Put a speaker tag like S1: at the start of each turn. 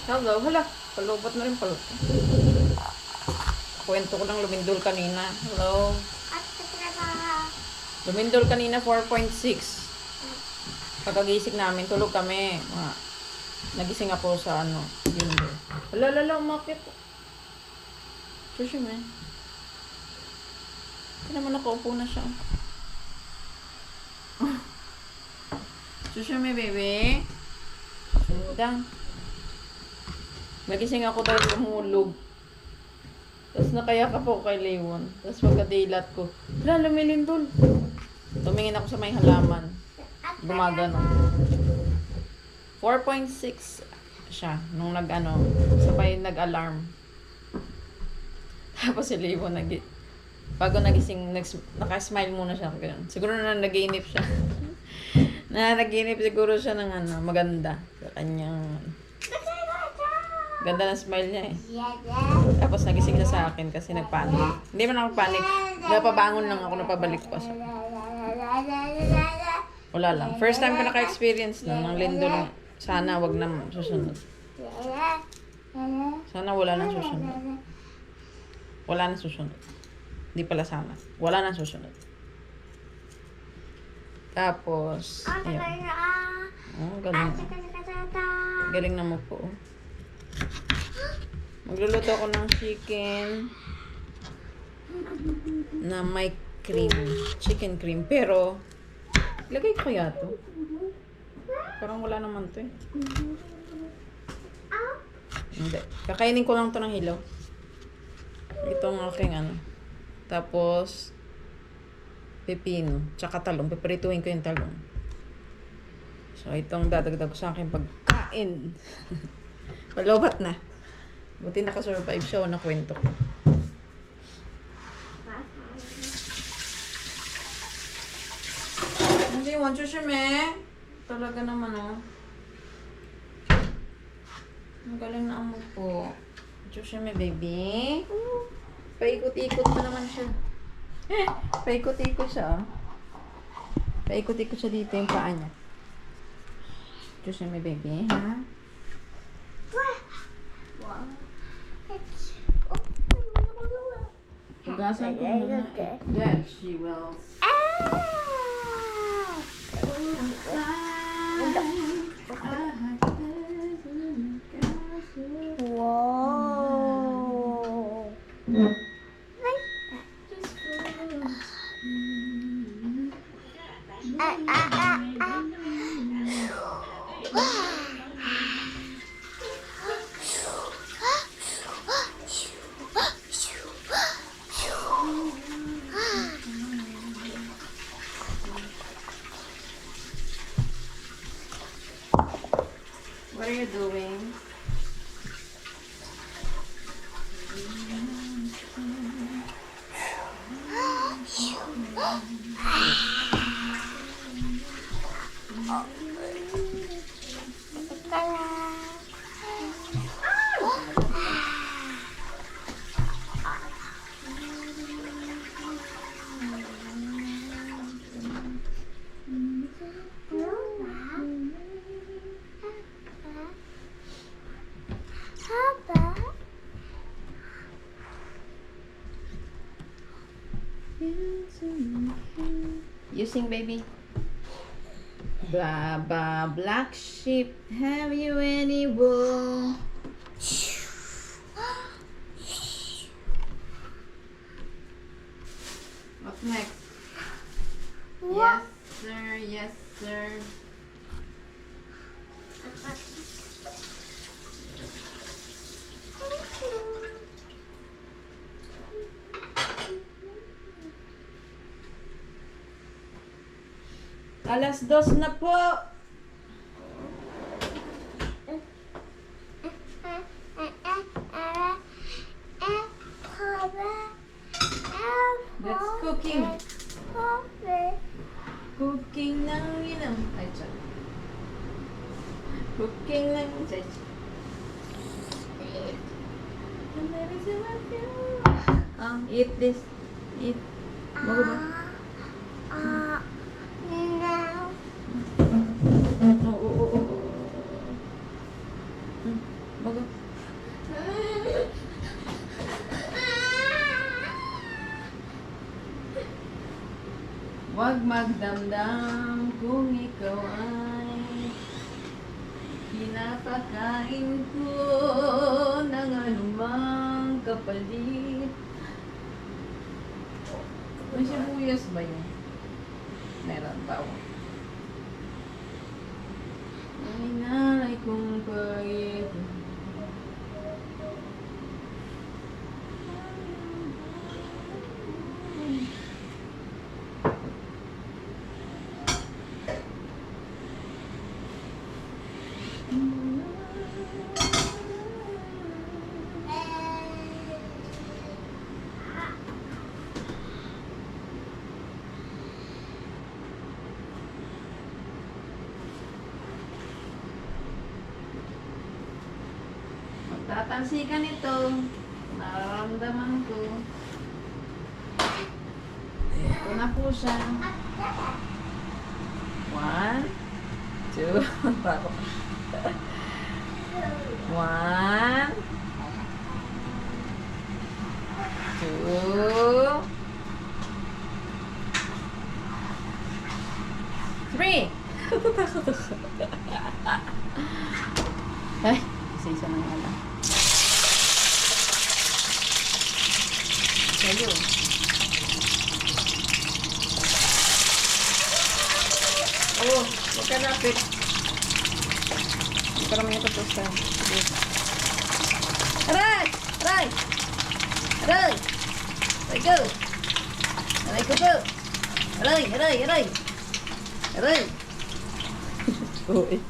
S1: Hello, hala. Palubot na rin pala. Kwento ko lang lumindol kanina. Hello. Lumindol kanina 4.6. Pagkagising namin, tulog kami. Nagising ako sa lindol. Hala, umakit. Sushi man. Hindi naman nakaupo na siya. Sushi me, baby. Sundang. Nagising ako dahil lumulog. Tapos nakayakap ako kay Leon. Tapos pagkadilat ko, hala, lumilindol. Tumingin ako sa may halaman. Gumagano. 4.6 siya nung sabay nag-alarm. Tapos si Leon bago nagising, naka-smile muna siya. Siguro na naginip siya. Naginip siguro siya ng maganda sa kanyang ganda ng smile niya eh. Tapos nagising siya sa akin kasi nagpanik. Hindi man ako panik. Napabangon lang ako, napabalik pa siya. Wala lang. First time ko naka-experience ng lindol. Sana wag na susunod. Sana wala nang susunod. Wala nang susunod. Hindi pala sana. Wala nang susunod. Tapos, ayun. Oh, galing. Galing naman po. Magluluto ako ng chicken na may cream. Chicken cream. Pero, lagay ko kaya to? Parang wala naman to eh. Hindi. Kakainin ko lang to ng hilaw. Itong aking Tapos, pepino. Tsaka talong. Piprituhin ko yung talong. So, itong dadagdag ko sa aking pagkain. Palobat na. Buti nakasurvive siya o nakwento ko. Hindi, want you shime? Talaga naman Ang galing na amo po. Want you shime, baby? Paikot-ikot pa naman siya. Paikot-ikot siya. Paikot-ikot siya dito yung paa niya. Want you shime, baby? Ha? Hugasan ko muna. Then she will.
S2: Wow.
S1: What are you doing? You sing, baby. Blah, blah, black sheep, have you any wool? What's next? Yes, sir. Yes, sir. Alas 2 na po. That's cooking. Cooking ng ay, tiyan. Cooking ng eat this. Eat. Bago ba? Oo. Huwag magdamdam kung ikaw ay pinapakain ko ng anumang kapalit. May sibuyas ba yun? Meron pa ako. Ay nalay kong pag tatansikan ito. Nararamdaman ko. Ito na po siya. 1, 2, 1, 2, 3. Ay, isa-isa na nga lang. Sa'yo. Oh, huwag ka lapit. Hindi ka naman yung patusan. Sige. Aray! Aray! Aray! Aray ko! Aray ko po! Aray! Aray! Aray! Aray! Uy!